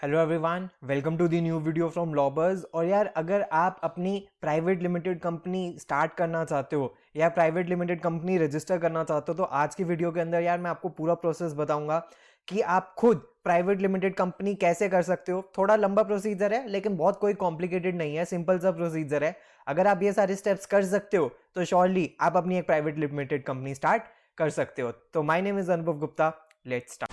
Hello everyone, welcome to the new video from Lawbers. और यार, अगर आप अपनी प्राइवेट लिमिटेड कंपनी स्टार्ट करना चाहते हो या प्राइवेट लिमिटेड कंपनी रजिस्टर करना चाहते हो तो आज की वीडियो के अंदर यार मैं आपको पूरा प्रोसेस बताऊंगा कि आप खुद प्राइवेट लिमिटेड कंपनी कैसे कर सकते हो। थोड़ा लंबा प्रोसीजर है लेकिन बहुत कोई कॉम्प्लिकेटेड नहीं है, सिंपल सा प्रोसीजर है। अगर आप ये सारे स्टेप्स कर सकते हो तो श्योरली आप अपनी एक प्राइवेट लिमिटेड कंपनी स्टार्ट कर सकते हो। तो माय नेम इज अनुभव गुप्ता, लेट्स स्टार्ट।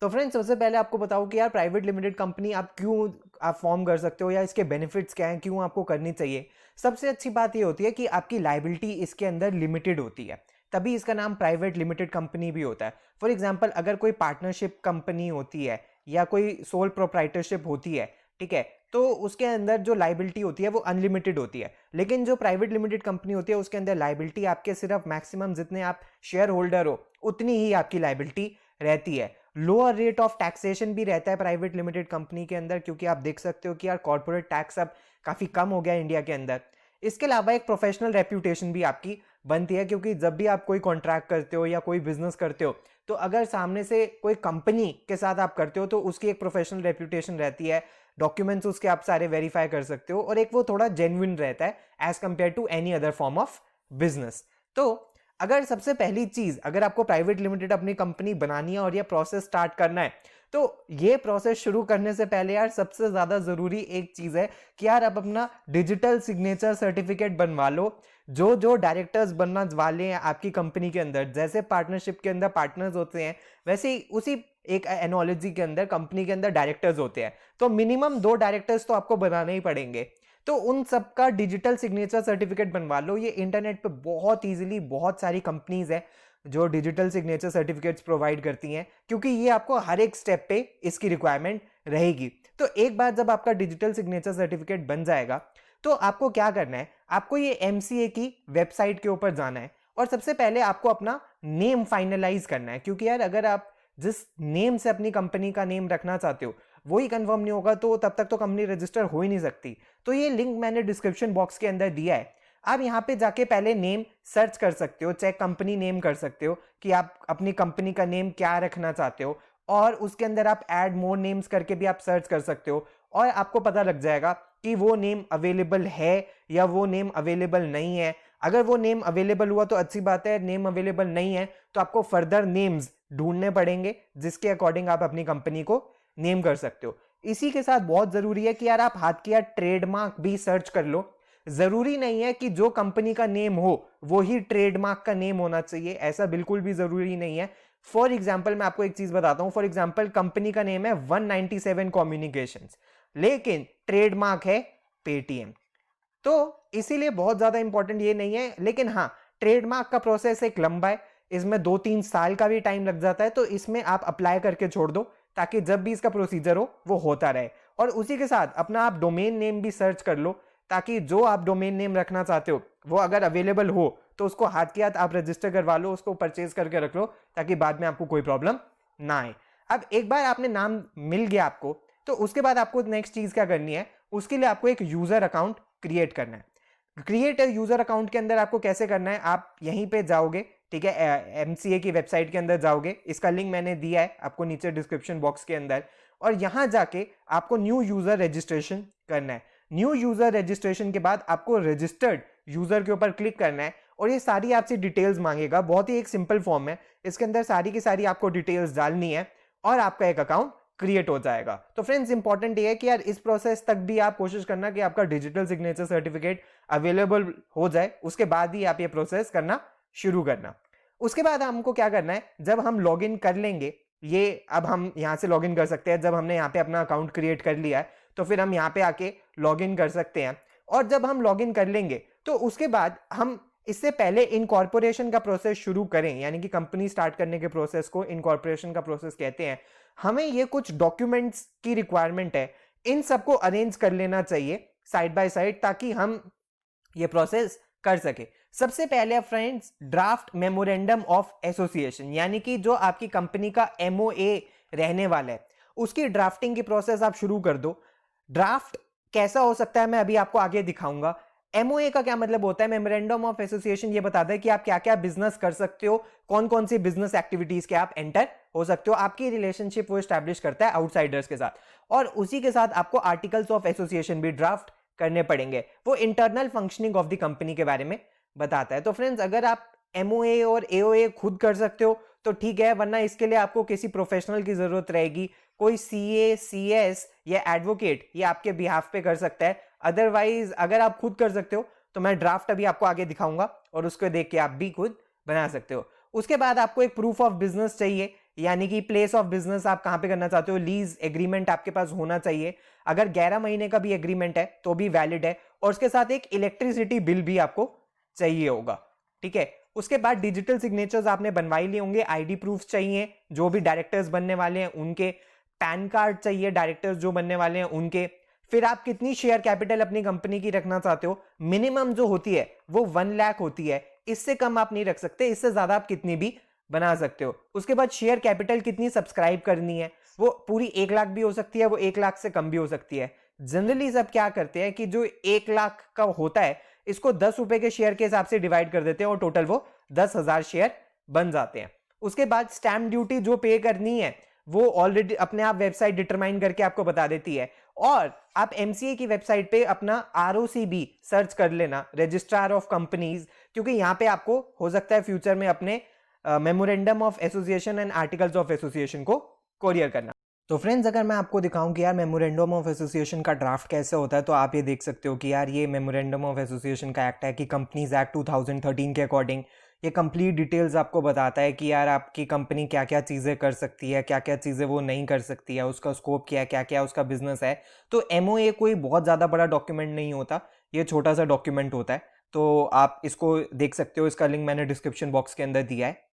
तो फ्रेंड्स, सबसे पहले आपको बताओ कि यार प्राइवेट लिमिटेड कंपनी आप क्यों आप फॉर्म कर सकते हो या इसके बेनिफिट्स क्या हैं, क्यों आपको करनी चाहिए। सबसे अच्छी बात ये होती है कि आपकी लायबिलिटी इसके अंदर लिमिटेड होती है, तभी इसका नाम प्राइवेट लिमिटेड कंपनी भी होता है। फॉर एग्जांपल, अगर कोई पार्टनरशिप कंपनी होती है या कोई सोल प्रोप्राइटरशिप होती है, ठीक है, तो उसके अंदर जो लायबिलिटी होती है वो अनलिमिटेड होती है। लेकिन जो प्राइवेट लिमिटेड कंपनी होती है उसके अंदर लायबिलिटी आपके सिर्फ मैक्सिमम जितने आप शेयर होल्डर हो उतनी ही आपकी लायबिलिटी रहती है। लोअर रेट ऑफ टैक्सेशन भी रहता है प्राइवेट लिमिटेड कंपनी के अंदर, क्योंकि आप देख सकते हो कि यार कॉर्पोरेट टैक्स अब काफी कम हो गया है इंडिया के अंदर। इसके अलावा एक प्रोफेशनल रेप्यूटेशन भी आपकी बनती है, क्योंकि जब भी आप कोई कॉन्ट्रैक्ट करते हो या कोई बिजनेस करते हो तो अगर सामने से कोई कंपनी के साथ आप करते हो तो उसकी एक प्रोफेशनल रेप्यूटेशन रहती है, डॉक्यूमेंट्स उसके आप सारे वेरीफाई कर सकते हो और एक वो थोड़ा जेन्युइन रहता है as compare to any other form of business. तो अगर सबसे पहली चीज, अगर आपको प्राइवेट लिमिटेड अपनी कंपनी बनानी है और ये प्रोसेस स्टार्ट करना है तो ये प्रोसेस शुरू करने से पहले यार सबसे ज्यादा जरूरी एक चीज है कि यार आप अपना डिजिटल सिग्नेचर सर्टिफिकेट बनवा लो। जो जो डायरेक्टर्स बनना वाले हैं आपकी कंपनी के अंदर, जैसे पार्टनरशिप के अंदर पार्टनर्स होते हैं वैसे ही उसी एक एनोलॉजी के अंदर कंपनी के अंदर डायरेक्टर्स होते हैं, तो मिनिमम 2 डायरेक्टर्स तो आपको बनाने ही पड़ेंगे। तो उन सबका डिजिटल सिग्नेचर सर्टिफिकेट बनवा लो। ये इंटरनेट पे बहुत इजीली बहुत सारी कंपनीज है जो डिजिटल सिग्नेचर सर्टिफिकेट्स प्रोवाइड करती हैं, क्योंकि ये आपको हर एक स्टेप पे इसकी रिक्वायरमेंट रहेगी। तो एक बार जब आपका डिजिटल सिग्नेचर सर्टिफिकेट बन जाएगा तो आपको क्या करना है, आपको ये एमसीए की वेबसाइट के ऊपर जाना है और सबसे पहले आपको अपना नेम फाइनलाइज करना है, क्योंकि यार अगर आप जिस नेम से अपनी कंपनी का नेम रखना चाहते हो वही कंफर्म नहीं होगा तो तब तक तो कंपनी रजिस्टर हो ही नहीं सकती। तो ये लिंक मैंने डिस्क्रिप्शन बॉक्स के अंदर दिया है, आप यहाँ पे जाके पहले नेम सर्च कर सकते हो, चेक कंपनी नेम कर सकते हो कि आप अपनी कंपनी का नेम क्या रखना चाहते हो, और उसके अंदर आप ऐड मोर नेम्स करके भी आप सर्च कर सकते हो और आपको पता लग जाएगा कि वो नेम अवेलेबल है या वो नेम अवेलेबल नहीं है। अगर वो नेम अवेलेबल हुआ तो अच्छी बात है, नेम अवेलेबल नहीं है तो आपको फर्दर नेम्स ढूंढने पड़ेंगे जिसके अकॉर्डिंग आप अपनी कंपनी को नेम कर सकते हो। इसी के साथ बहुत जरूरी है कि यार आप हाथ की यार ट्रेडमार्क भी सर्च कर लो। जरूरी नहीं है कि जो कंपनी का नेम हो वो ही ट्रेडमार्क का नेम होना चाहिए, ऐसा बिल्कुल भी जरूरी नहीं है। फॉर एग्जाम्पल मैं आपको एक चीज बताता हूं, फॉर एग्जाम्पल कंपनी का नेम है 197 कम्युनिकेशंस लेकिन ट्रेडमार्क है पेटीएम, तो इसीलिए बहुत ज्यादा इंपॉर्टेंट ये नहीं है। लेकिन हाँ, ट्रेडमार्क का प्रोसेस एक लंबा है, इसमें 2-3 साल का भी टाइम लग जाता है, तो इसमें आप अप्लाई करके छोड़ दो ताकि जब भी इसका प्रोसीजर हो वो होता रहे। और उसी के साथ अपना आप डोमेन नेम भी सर्च कर लो ताकि जो आप डोमेन नेम रखना चाहते हो वो अगर अवेलेबल हो तो उसको हाथ के हाथ आप रजिस्टर करवा लो, उसको परचेज करके रख लो ताकि बाद में आपको कोई प्रॉब्लम ना आए। अब एक बार आपने नाम मिल गया आपको, तो उसके बाद आपको नेक्स्ट चीज क्या करनी है, उसके लिए आपको एक यूजर अकाउंट क्रिएट करना है। क्रिएट यूजर अकाउंट के अंदर आपको कैसे करना है, आप यहीं पे जाओगे, ठीक है, एमसीए की वेबसाइट के अंदर जाओगे, इसका लिंक मैंने दिया है आपको नीचे डिस्क्रिप्शन बॉक्स के अंदर, और यहां जाके आपको न्यू यूजर रजिस्ट्रेशन करना है। न्यू यूजर रजिस्ट्रेशन के बाद आपको रजिस्टर्ड यूजर के ऊपर क्लिक करना है और ये सारी आपसे डिटेल्स मांगेगा। बहुत ही एक सिंपल फॉर्म है, इसके अंदर सारी की सारी आपको डिटेल्स डालनी है और आपका एक अकाउंट क्रिएट हो जाएगा। तो फ्रेंड्स, इंपॉर्टेंट ये है कि यार इस प्रोसेस तक भी आप कोशिश करना कि आपका डिजिटल सिग्नेचर सर्टिफिकेट अवेलेबल हो जाए, उसके बाद ही आप ये प्रोसेस करना शुरू करना। उसके बाद हमको क्या करना है, जब हम लॉगिन कर लेंगे, ये अब हम यहां से लॉगिन कर सकते हैं, जब हमने यहाँ पे अपना अकाउंट क्रिएट कर लिया है तो फिर हम यहाँ पे आके लॉगिन कर सकते हैं। और जब हम लॉगिन कर लेंगे तो उसके बाद हम इससे पहले इनकॉर्पोरेशन का प्रोसेस शुरू करें, यानी कि कंपनी स्टार्ट करने के प्रोसेस को इनकॉर्पोरेशन का प्रोसेस कहते हैं। हमें ये कुछ डॉक्यूमेंट्स की रिक्वायरमेंट है, इन सबको अरेंज कर लेना चाहिए साइड बाय साइड ताकि हम ये प्रोसेस कर सके। सबसे पहले friends, draft memorandum of association, यानी कि जो आपकी कंपनी का एमओए रहने वाला है उसकी ड्राफ्टिंग की प्रोसेस आप शुरू कर दो। ड्राफ्ट कैसा हो सकता है मैं अभी आपको आगे दिखाऊंगा। एमओए का क्या मतलब होता है? मेमोरेंडम ऑफ एसोसिएशन ये बताता है कि आप क्या क्या बिजनेस कर सकते हो, कौन कौन सी बिजनेस एक्टिविटीज के आप एंटर हो सकते हो। आपकी रिलेशनशिप वो स्टैब्लिश करता है आउटसाइडर्स के साथ, और उसी के साथ आपको आर्टिकल्स ऑफ एसोसिएशन भी ड्राफ्ट करने पड़ेंगे। वो internal functioning of the company के बारे में बताता है। तो फ्रेंड्स, अगर आप एमओए और एओए खुद कर सकते हो तो ठीक है, वरना इसके लिए आपको किसी प्रोफेशनल की जरूरत रहेगी। कोई सीए, सीएस या एडवोकेट ये आपके बिहाफ पे कर सकता है। अदरवाइज अगर आप खुद कर सकते हो तो मैं ड्राफ्ट अभी आपको आगे दिखाऊंगा और उसको देख के आप भी खुद बना सकते हो। उसके बाद आपको एक प्रूफ ऑफ बिजनेस चाहिए, यानी कि प्लेस ऑफ बिजनेस आप कहां पे करना चाहते हो, लीज एग्रीमेंट आपके पास होना चाहिए। अगर 11 महीने का भी एग्रीमेंट है तो भी वैलिड है, और उसके साथ एक इलेक्ट्रिसिटी बिल भी आपको चाहिए होगा। ठीक है, उसके बाद डिजिटल सिग्नेचर्स आपने बनवाई लिए होंगे, आईडी प्रूफ चाहिए जो भी डायरेक्टर्स बनने वाले हैं उनके, पैन कार्ड चाहिए डायरेक्टर्स जो बनने वाले हैं उनके। फिर आप कितनी शेयर कैपिटल अपनी कंपनी की रखना चाहते हो, मिनिमम जो होती है वो 1 लाख होती है, इससे कम आप नहीं रख सकते, इससे ज्यादा आप कितनी भी बना सकते हो। उसके बाद शेयर कैपिटल कितनी सब्सक्राइब करनी है, वो पूरी 1 लाख भी हो सकती है, वो 1 लाख से कम भी हो सकती है। जनरली सब क्या करते हैं कि जो 1 लाख का होता है इसको 10 रुपए के शेयर के हिसाब से डिवाइड कर देते हैं और टोटल वो 10,000 शेयर बन जाते हैं। उसके बाद स्टैम्प ड्यूटी जो पे करनी है वो ऑलरेडी अपने आप वेबसाइट डिटरमाइन करके आपको बता देती है। और आप एमसीए की वेबसाइट पे अपना आरओसीबी सर्च कर लेना, रजिस्ट्रार ऑफ कंपनीज, क्योंकि यहां पे आपको हो सकता है फ्यूचर में अपने memorandum of association and articles of association को कोरियर करना। तो फ्रेंड्स, अगर मैं आपको दिखाऊं कि यार मेमोरेंडम ऑफ एसोसिएशन का ड्राफ्ट कैसे होता है, तो आप ये देख सकते हो कि यार ये मेमोरेंडम ऑफ एसोसिएशन का एक्ट है कि कंपनीज एक्ट 2013 के अकॉर्डिंग ये कंप्लीट डिटेल्स आपको बताता है कि यार आपकी कंपनी क्या क्या चीज़ें कर सकती है, क्या क्या चीज़ें वो नहीं कर सकती है, उसका स्कोप क्या है, क्या क्या उसका बिजनेस है। तो एमओए कोई बहुत ज़्यादा बड़ा डॉक्यूमेंट नहीं होता, ये छोटा सा डॉक्यूमेंट होता है। तो आप इसको देख सकते हो, इसका लिंक मैंने डिस्क्रिप्शन बॉक्स के अंदर दिया है।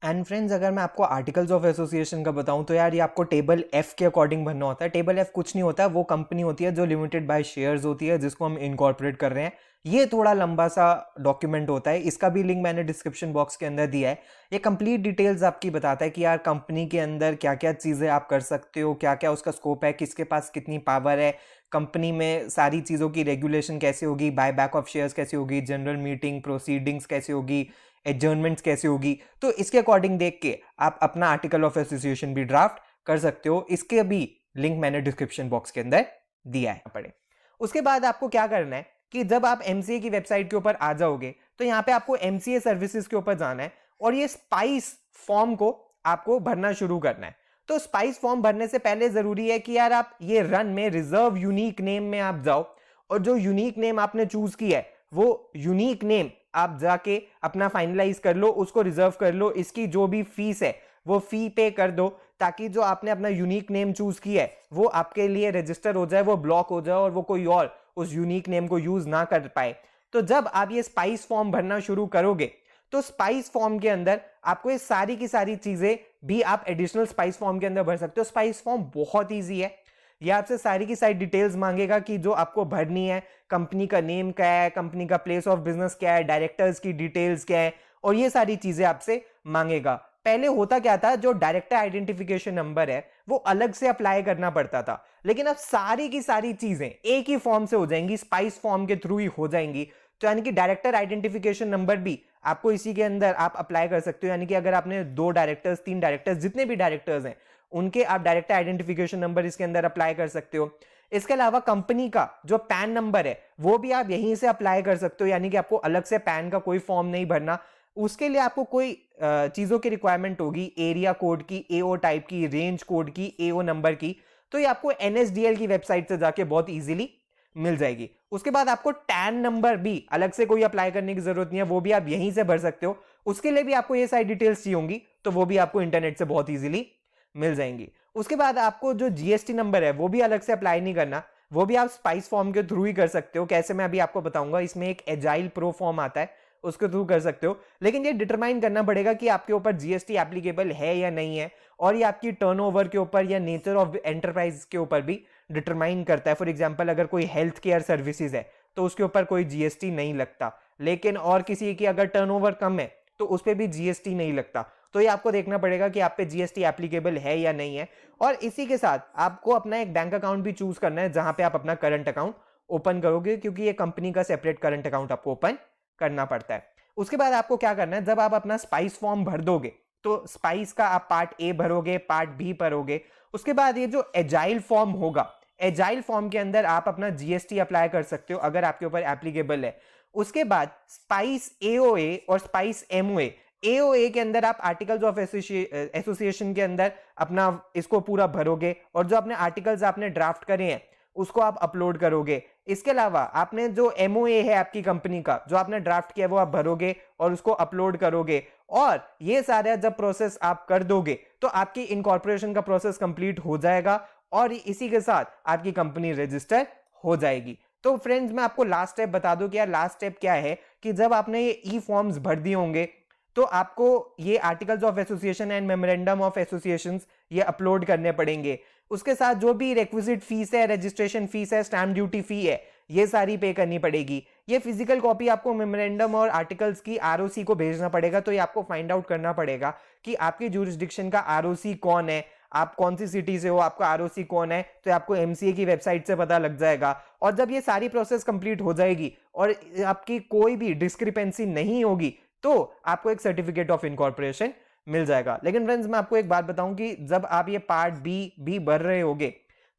एंड फ्रेंड्स, अगर मैं आपको आर्टिकल्स ऑफ एसोसिएशन का बताऊं तो यार ये आपको टेबल एफ के अकॉर्डिंग भरना होता है। टेबल एफ कुछ नहीं होता, वो कंपनी होती है जो लिमिटेड बाय शेयर्स होती है, जिसको हम इनकॉर्पोरेट कर रहे हैं। ये थोड़ा लंबा सा डॉक्यूमेंट होता है, इसका भी लिंक मैंने डिस्क्रिप्शन बॉक्स के अंदर दिया है। ये कंप्लीट डिटेल्स आपकी बताता है कि यार कंपनी के अंदर क्या क्या चीज़ें आप कर सकते हो, क्या क्या उसका स्कोप है, किसके पास कितनी पावर है, कंपनी में सारी चीज़ों की रेगुलेशन कैसे होगी, बाय बैक ऑफ शेयर्स कैसे होगी, जनरल मीटिंग प्रोसीडिंग्स कैसे होगी, एडजर्नमेंट्स कैसे होगी। तो इसके अकॉर्डिंग देख के आप अपना आर्टिकल ऑफ एसोसिएशन भी ड्राफ्ट कर सकते हो। इसके भी लिंक मैंने डिस्क्रिप्शन बॉक्स के अंदर दिया है पढ़े। उसके बाद आपको क्या करना है कि जब आप एमसीए की वेबसाइट के ऊपर आ जाओगे तो यहाँ पे आपको एमसीए सर्विसेज के ऊपर जाना है और ये स्पाइस फॉर्म को आपको भरना शुरू करना है। तो स्पाइस फॉर्म भरने से पहले जरूरी है कि यार आप ये रन में रिजर्व यूनिक नेम में आप जाओ, और जो यूनिक नेम आपने चूज किया है वो यूनिक नेम आप जाके अपना फाइनलाइज कर लो, उसको रिजर्व कर लो। इसकी जो भी फीस है वो फी पे कर दो, ताकि जो आपने अपना यूनिक नेम चूज किया है वो आपके लिए रजिस्टर हो जाए, वो ब्लॉक हो जाए और वो कोई और उस यूनिक नेम को यूज ना कर पाए। तो जब आप ये स्पाइस फॉर्म भरना शुरू करोगे तो स्पाइस फॉर्म के अंदर आपको ये सारी की सारी चीजें भी आप एडिशनल स्पाइस फॉर्म के अंदर भर सकते हो। स्पाइस फॉर्म बहुत ईजी है, ये आपसे सारी की सारी डिटेल्स मांगेगा कि जो आपको भरनी है, कंपनी का नेम क्या है, कंपनी का प्लेस ऑफ बिजनेस क्या है, डायरेक्टर्स की डिटेल्स क्या है, और ये सारी चीजें आपसे मांगेगा। पहले होता क्या था, जो डायरेक्टर आइडेंटिफिकेशन नंबर है वो अलग से अप्लाई करना पड़ता था, लेकिन अब सारी की सारी चीजें एक ही फॉर्म से हो जाएंगी, स्पाइस फॉर्म के थ्रू ही हो जाएंगी। तो यानी कि डायरेक्टर आइडेंटिफिकेशन नंबर भी आपको इसी के अंदर आप अप्लाई कर सकते हो। यानी कि अगर आपने 2 डायरेक्टर्स, 3 डायरेक्टर्स, जितने भी डायरेक्टर्स हैं उनके आप डायरेक्टर आइडेंटिफिकेशन नंबर इसके अंदर अप्लाई कर सकते हो। इसके अलावा कंपनी का जो पैन नंबर है वो भी आप यहीं से अप्लाई कर सकते हो, यानी कि आपको अलग से पैन का कोई फॉर्म नहीं भरना। उसके लिए आपको कोई चीजों की रिक्वायरमेंट होगी, एरिया कोड की, एओ टाइप की, रेंज कोड की, एओ नंबर की, तो ये आपको एनएसडीएल की वेबसाइट से जाके बहुत इजीली मिल जाएगी। उसके बाद आपको टैन नंबर भी अलग से कोई अप्लाई करने की जरूरत नहीं है, वो भी आप यहीं से भर सकते हो। उसके लिए भी आपको ये सारी डिटेल्स चाहिए होंगी, तो वो भी आपको इंटरनेट से बहुत इजीली मिल जाएंगी। उसके बाद आपको जो जीएसटी नंबर है वो भी अलग से अप्लाई नहीं करना, वो भी आप स्पाइस फॉर्म के थ्रू ही कर सकते हो। कैसे, मैं अभी आपको बताऊंगा। इसमें एक एजाइल प्रो फॉर्म आता है, उसके थ्रू कर सकते हो, लेकिन ये डिटरमाइन करना पड़ेगा कि आपके ऊपर जीएसटी एप्लीकेबल है या नहीं है, और ये आपकी टर्नओवर के ऊपर या नेचर ऑफ एंटरप्राइज के ऊपर भी डिटरमाइन करता है। फॉर एग्जांपल, अगर कोई हेल्थ केयर सर्विसेज है तो उसके ऊपर कोई जीएसटी नहीं लगता, लेकिन और किसी की अगर टर्नओवर कम है तो उस पर भी जीएसटी नहीं लगता। तो ये आपको देखना पड़ेगा कि आप पे जीएसटी एप्लीकेबल है या नहीं है। और इसी के साथ आपको अपना एक बैंक अकाउंट भी चूज करना है जहां पे आप अपना करंट अकाउंट ओपन करोगे, क्योंकि ये कंपनी का सेपरेट करंट अकाउंट आपको ओपन करना पड़ता है। उसके बाद आपको क्या करना है, जब आप अपना स्पाइस फॉर्म भर दोगे तो स्पाइस का आप पार्ट ए भरोगे, पार्ट बी भरोगे। उसके बाद ये जो एजाइल फॉर्म होगा, एजाइल फॉर्म के अंदर आप अपना जीएसटी अप्लाई कर सकते हो अगर आपके ऊपर एप्लीकेबल है। उसके बाद स्पाइस एओए और स्पाइस एमओए, एओए के अंदर आप आर्टिकल्स ऑफ एसोसिएशन के अंदर अपना इसको पूरा भरोगे और जो अपने आर्टिकल्स आपने ड्राफ्ट करे हैं उसको आप अपलोड करोगे। इसके अलावा आपने जो एमओए है आपकी कंपनी का जो आपने ड्राफ्ट किया वो आप भरोगे और उसको अपलोड करोगे। और ये सारा जब प्रोसेस आप कर दोगे तो आपकी इनकॉर्पोरेशन का प्रोसेस कंप्लीट हो जाएगा और इसी के साथ आपकी कंपनी रजिस्टर हो जाएगी। तो फ्रेंड्स, मैं आपको लास्ट स्टेप बता दूं कि यार लास्ट स्टेप क्या है, कि जब आपने ये ई फॉर्म्स भर दिए होंगे तो आपको ये articles of association and memorandum of associations ये अपलोड करने पड़ेंगे। उसके साथ जो भी रिक्विजिट फीस है, रजिस्ट्रेशन फीस है, स्टैम्प ड्यूटी फी है, ये सारी पे करनी पड़ेगी। ये फिजिकल कॉपी आपको मेमोरेंडम और आर्टिकल्स की आरओसी को भेजना पड़ेगा। तो ये आपको फाइंड आउट करना पड़ेगा कि आपकी जुरिस्डिक्शन का आरओसी कौन है, आप कौन सी सिटी से हो, आपका आरओसी कौन है, तो आपको एमसीए की वेबसाइट से पता लग जाएगा। और जब ये सारी प्रोसेस कंप्लीट हो जाएगी और आपकी कोई भी डिस्क्रिपेंसी नहीं होगी तो आपको एक सर्टिफिकेट ऑफ इनकॉर्पोरेशन मिल जाएगा। लेकिन फ्रेंड्स, मैं आपको एक बात बताऊं कि जब आप ये पार्ट बी भी भर रहे होगे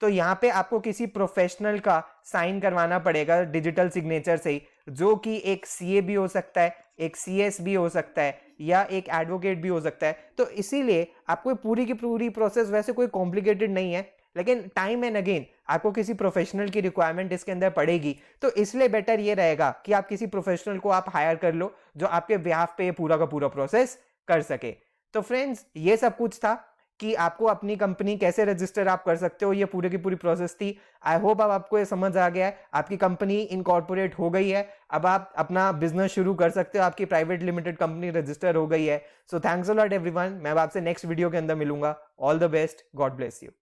तो यहाँ पे आपको किसी प्रोफेशनल का साइन करवाना पड़ेगा डिजिटल सिग्नेचर से ही, जो कि एक सीए भी हो सकता है, एक सीएस भी हो सकता है या एक एडवोकेट भी हो सकता है। तो इसीलिए आपको पूरी की पूरी प्रोसेस वैसे कोई कॉम्प्लिकेटेड नहीं है, लेकिन टाइम एंड अगेन आपको किसी प्रोफेशनल की रिक्वायरमेंट इसके अंदर पड़ेगी। तो इसलिए बेटर ये रहेगा कि आप किसी प्रोफेशनल को आप हायर कर लो जो आपके बिहाफ पे पूरा का पूरा प्रोसेस कर सके। तो फ्रेंड्स, ये सब कुछ था कि आपको अपनी कंपनी कैसे रजिस्टर आप कर सकते हो, ये पूरी की पूरी प्रोसेस थी। आई होप अब आपको ये समझ आ गया है, आपकी कंपनी इनकॉर्पोरेट हो गई है, अब आप अपना बिजनेस शुरू कर सकते हो, आपकी प्राइवेट लिमिटेड कंपनी रजिस्टर हो गई है। So thanks a lot everyone, मैं आपसे नेक्स्ट वीडियो के अंदर मिलूंगा। All the best, God bless you.